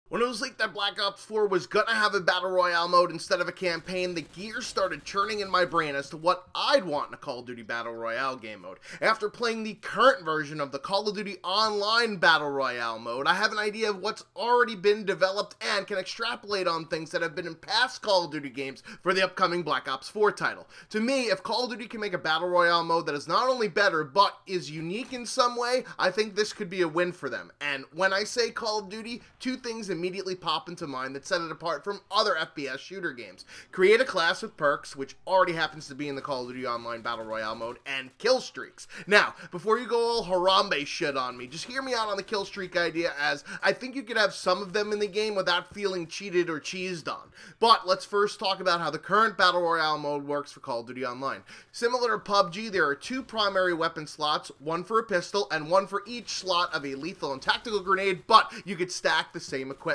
When it was leaked that Black Ops 4 was gonna have a Battle Royale mode instead of a campaign, the gears started churning in my brain as to what I'd want in a Call of Duty Battle Royale game mode. After playing the current version of the Call of Duty Online Battle Royale mode, I have an idea of what's already been developed and can extrapolate on things that have been in past Call of Duty games for the upcoming Black Ops 4 title. To me, if Call of Duty can make a Battle Royale mode that is not only better, but is unique in some way, I think this could be a win for them. And when I say Call of Duty, two things immediately pop into mind that set it apart from other FPS shooter games. Create a class with perks, which already happens to be in the Call of Duty Online Battle Royale mode, and Killstreaks. Now, before you go all Harambe shit on me, just hear me out on the Killstreak idea, as I think you could have some of them in the game without feeling cheated or cheesed on. But let's first talk about how the current Battle Royale mode works for Call of Duty Online. Similar to PUBG, there are two primary weapon slots, one for a pistol and one for each slot of a lethal and tactical grenade, but you could stack the same equipment.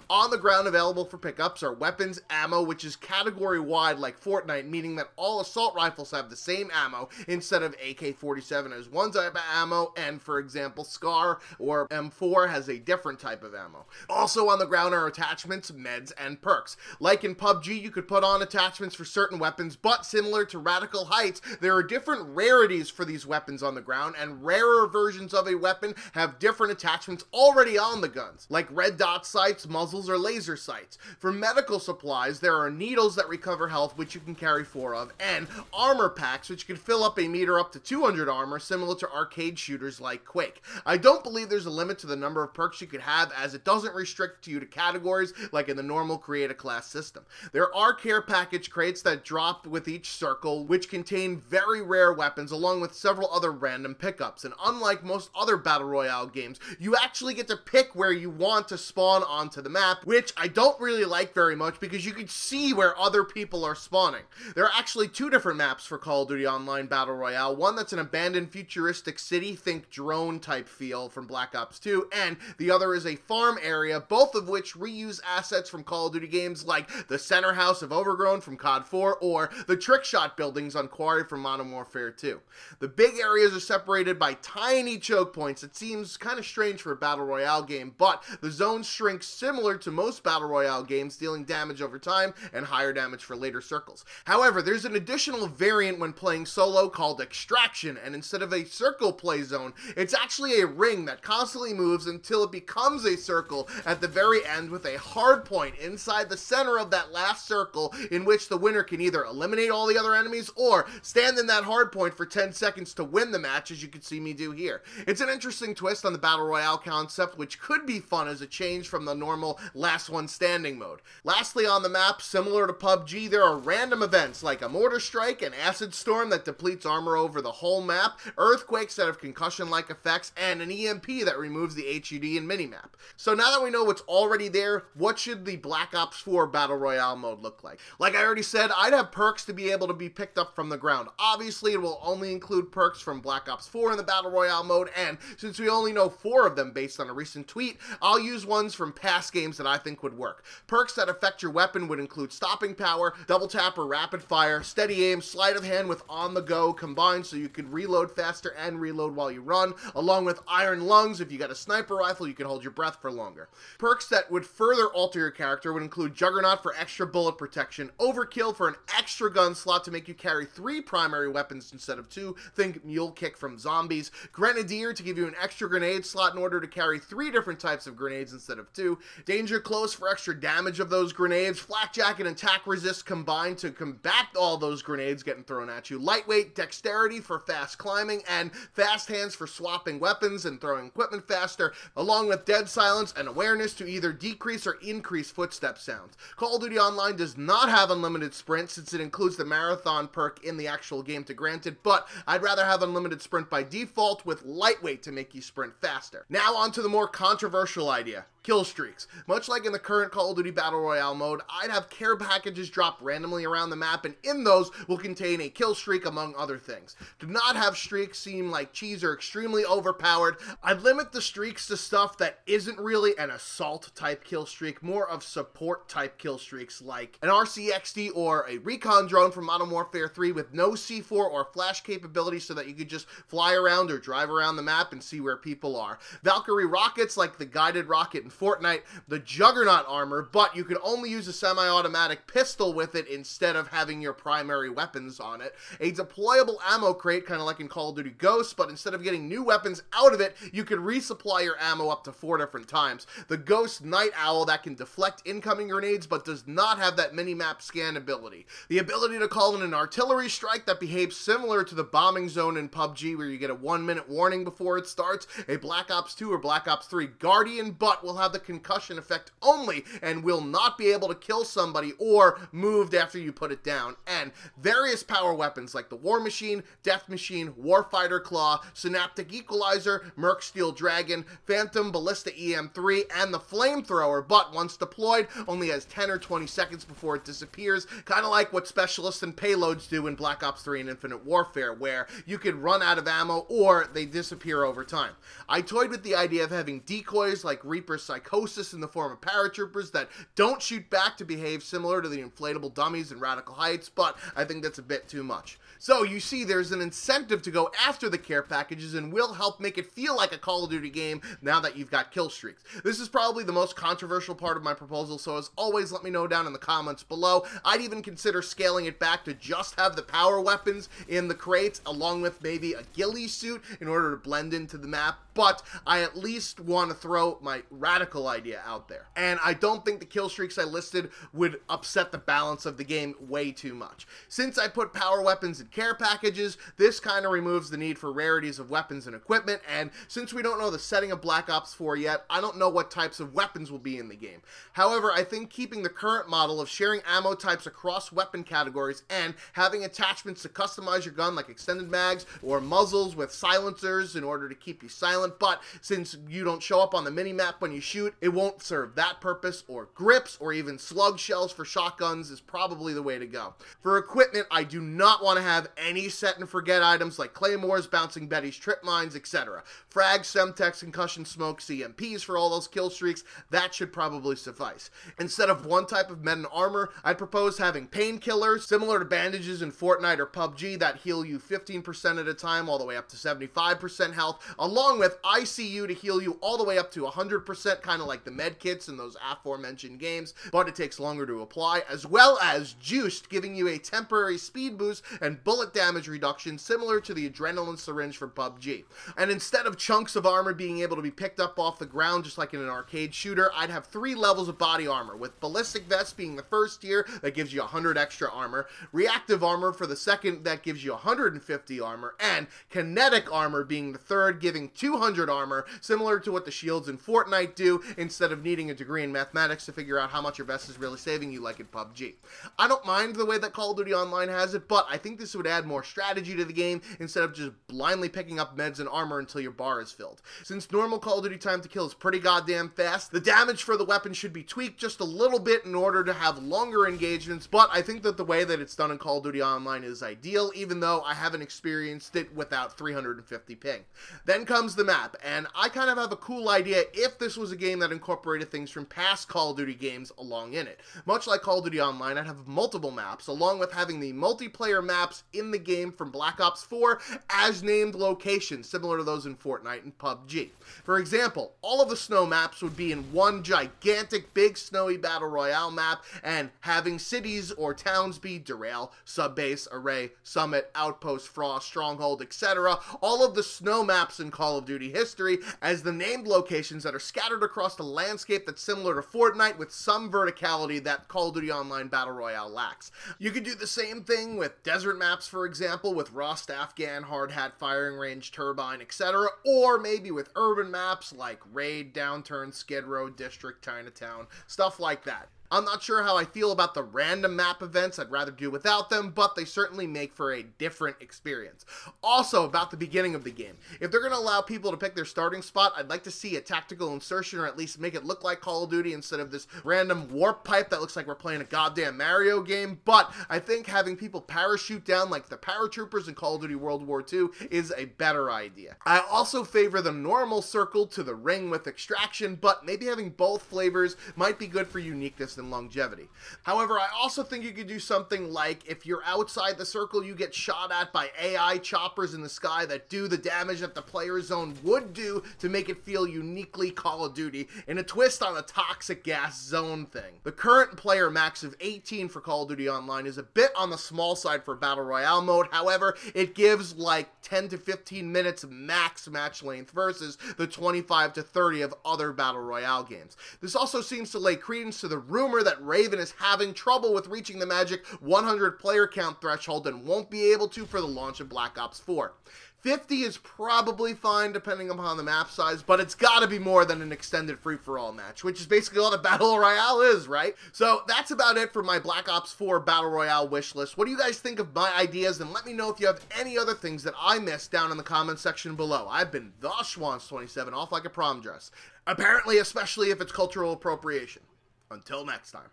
On the ground available for pickups are weapons, ammo, which is category-wide like Fortnite, meaning that all assault rifles have the same ammo instead of AK-47 as one type of ammo, and for example, SCAR or M4 has a different type of ammo. Also on the ground are attachments, meds, and perks. Like in PUBG, you could put on attachments for certain weapons, but similar to Radical Heights, there are different rarities for these weapons on the ground, and rarer versions of a weapon have different attachments already on the guns, like red dot sights, muzzles, or laser sights. For medical supplies, there are needles that recover health, which you can carry 4 of, and armor packs, which can fill up a meter up to 200 armor, similar to arcade shooters like Quake. I don't believe there's a limit to the number of perks you could have, as it doesn't restrict you to categories like in the normal create a class system. There are care package crates that drop with each circle, which contain very rare weapons along with several other random pickups, and unlike most other Battle Royale games, you actually get to pick where you want to spawn onto the map, which I don't really like very much because you can see where other people are spawning. There are actually two different maps for Call of Duty Online Battle Royale, one that's an abandoned futuristic city, think drone type feel from Black Ops 2, and the other is a farm area, both of which reuse assets from Call of Duty games like the Center House of Overgrown from COD 4 or the Trick Shot buildings on Quarry from Modern Warfare 2. The big areas are separated by tiny choke points. It seems kind of strange for a Battle Royale game, but the zones shrink similar to most Battle Royale games, dealing damage over time and higher damage for later circles. However, there's an additional variant when playing solo called Extraction, and instead of a circle play zone, it's actually a ring that constantly moves until it becomes a circle at the very end, with a hard point inside the center of that last circle, in which the winner can either eliminate all the other enemies or stand in that hard point for 10 seconds to win the match, as you can see me do here. It's an interesting twist on the Battle Royale concept, which could be fun as a change from the normal last one standing mode. Lastly on the map, similar to PUBG, there are random events like a mortar strike, an acid storm that depletes armor over the whole map, earthquakes that have concussion-like effects, and an EMP that removes the HUD and minimap. So now that we know what's already there, what should the Black Ops 4 Battle Royale mode look like? Like I already said, I'd have perks to be able to be picked up from the ground. Obviously, it will only include perks from Black Ops 4 in the Battle Royale mode, and since we only know 4 of them based on a recent tweet, I'll use ones from past games that I think would work. Perks that affect your weapon would include stopping power, double tap or rapid fire, steady aim, sleight of hand with on the go combined so you can reload faster and reload while you run, along with iron lungs. If you got a sniper rifle, you can hold your breath for longer. Perks that would further alter your character would include Juggernaut for extra bullet protection, Overkill for an extra gun slot to make you carry 3 primary weapons instead of 2, think Mule Kick from Zombies, Grenadier to give you an extra grenade slot in order to carry 3 different types of grenades instead of 2, Danger Close for extra damage of those grenades, Flak Jacket and Attack Resist combined to combat all those grenades getting thrown at you, Lightweight, Dexterity for fast climbing, and Fast Hands for swapping weapons and throwing equipment faster, along with Dead Silence and Awareness to either decrease or increase footstep sounds. Call of Duty Online does not have unlimited sprint since it includes the marathon perk in the actual game to grant it, but I'd rather have unlimited sprint by default with Lightweight to make you sprint faster. Now on to the more controversial idea. Killstreaks. Much like in the current Call of Duty Battle Royale mode, I'd have care packages drop randomly around the map, and in those will contain a kill streak among other things. Do not have streaks seem like cheese or extremely overpowered. I'd limit the streaks to stuff that isn't really an assault type kill streak, more of support type kill streaks like an RCXD or a recon drone from Modern Warfare 3 with no C4 or flash capability so that you could just fly around or drive around the map and see where people are. Valkyrie rockets like the guided rocket in Fortnite, the Juggernaut armor, but you could only use a semi-automatic pistol with it instead of having your primary weapons on it. A deployable ammo crate, kind of like in Call of Duty Ghosts, but instead of getting new weapons out of it, you could resupply your ammo up to 4 different times. The Ghost Night Owl that can deflect incoming grenades, but does not have that mini-map scan ability. The ability to call in an artillery strike that behaves similar to the bombing zone in PUBG, where you get a 1-minute warning before it starts. A Black Ops 2 or Black Ops 3 Guardian, but will have the concussion effect only and will not be able to kill somebody or moved after you put it down. And various power weapons like the War Machine, Death Machine, Warfighter Claw, Synaptic Equalizer, Merc Steel Dragon, Phantom Ballista EM3, and the Flamethrower, but once deployed, only has 10 or 20 seconds before it disappears, kind of like what Specialists and Payloads do in Black Ops 3 and Infinite Warfare, where you could run out of ammo or they disappear over time. I toyed with the idea of having decoys like Reaper Psychosis in the form of paratroopers that don't shoot back to behave similar to the inflatable dummies in Radical Heights, but I think that's a bit too much. So you see, there's an incentive to go after the care packages and will help make it feel like a Call of Duty game now that you've got Killstreaks. This is probably the most controversial part of my proposal, so as always, let me know down in the comments below. I'd even consider scaling it back to just have the power weapons in the crates, along with maybe a ghillie suit in order to blend into the map, but I at least want to throw my radical idea out there. And I don't think the Killstreaks I listed would upset the balance of the game way too much. Since I put power weapons in care packages, this kind of removes the need for rarities of weapons and equipment, and since we don't know the setting of Black Ops 4 yet, I don't know what types of weapons will be in the game. However, I think keeping the current model of sharing ammo types across weapon categories and having attachments to customize your gun like extended mags or muzzles with silencers in order to keep you silent, but since you don't show up on the mini-map when you shoot, it won't serve that purpose, or grips, or even slug shells for shotguns is probably the way to go. For equipment, I do not want to have any set and forget items like claymores, bouncing betties, trip mines, etc. Frags, semtex, concussion smoke, CMPs for all those kill streaks, that should probably suffice. Instead of one type of meta armor, I'd propose having painkillers, similar to bandages in Fortnite or PUBG, that heal you 15% at a time all the way up to 75% health, along with ICU to heal you all the way up to 100%, kind of like the med kits in those aforementioned games, but it takes longer to apply, as well as Juiced, giving you a temporary speed boost and bullet damage reduction similar to the adrenaline syringe from PUBG. And instead of chunks of armor being able to be picked up off the ground just like in an arcade shooter, I'd have 3 levels of body armor, with ballistic vest being the first tier that gives you 100 extra armor, reactive armor for the second that gives you 150 armor, and kinetic armor being the third, giving 200 armor, similar to what the shields in Fortnite do, instead of needing a degree in mathematics to figure out how much your vest is really saving you like in PUBG. I don't mind the way that Call of Duty Online has it, but I think this would add more strategy to the game instead of just blindly picking up meds and armor until your bar is filled. Since normal Call of Duty time to kill is pretty goddamn fast, the damage for the weapon should be tweaked just a little bit in order to have longer engagements, but I think that the way that it's done in Call of Duty Online is ideal, even though I haven't experienced it without 350 ping. Then comes the map, and I kind of have a cool idea if this was a game that incorporated things from past Call of Duty games along in it. Much like Call of Duty Online, I'd have multiple maps, along with having the multiplayer maps in the game from Black Ops 4 as named locations, similar to those in Fortnite and PUBG. For example, all of the snow maps would be in one gigantic big snowy battle royale map, and having cities or towns be Derail, Subbase, Array, Summit, Outpost, Frost, Stronghold, etc. All of the snow maps in Call of Duty history as the named locations that are scattered across a landscape that's similar to Fortnite with some verticality that Call of Duty Online Battle Royale lacks. You could do the same thing with desert maps, for example, with Rust, Afghan, Hard Hat, Firing Range, Turbine, etc., or maybe with urban maps like Raid, Downturn, Skid Row, District, Chinatown, stuff like that. I'm not sure how I feel about the random map events, I'd rather do without them, but they certainly make for a different experience. Also, about the beginning of the game, if they're going to allow people to pick their starting spot, I'd like to see a tactical insertion, or at least make it look like Call of Duty instead of this random warp pipe that looks like we're playing a goddamn Mario game, but I think having people parachute down like the paratroopers in Call of Duty World War II is a better idea. I also favor the normal circle to the ring with extraction, but maybe having both flavors might be good for uniqueness and longevity. However, I also think you could do something like, if you're outside the circle, you get shot at by AI choppers in the sky that do the damage that the player zone would do to make it feel uniquely Call of Duty, in a twist on the toxic gas zone thing. The current player max of 18 for Call of Duty Online is a bit on the small side for Battle Royale mode. However, it gives like 10 to 15 minutes max match length versus the 25 to 30 of other Battle Royale games. This also seems to lay credence to the rumor that Raven is having trouble with reaching the magic 100 player count threshold and won't be able to for the launch of Black Ops 4. 50 is probably fine depending upon the map size, but it's gotta be more than an extended free-for-all match, which is basically all the Battle Royale is, right? So that's about it for my Black Ops 4 Battle Royale wish list. What do you guys think of my ideas? And let me know if you have any other things that I missed down in the comments section below. I've been the Schwans27, off like a prom dress. Apparently, especially if it's cultural appropriation. Until next time.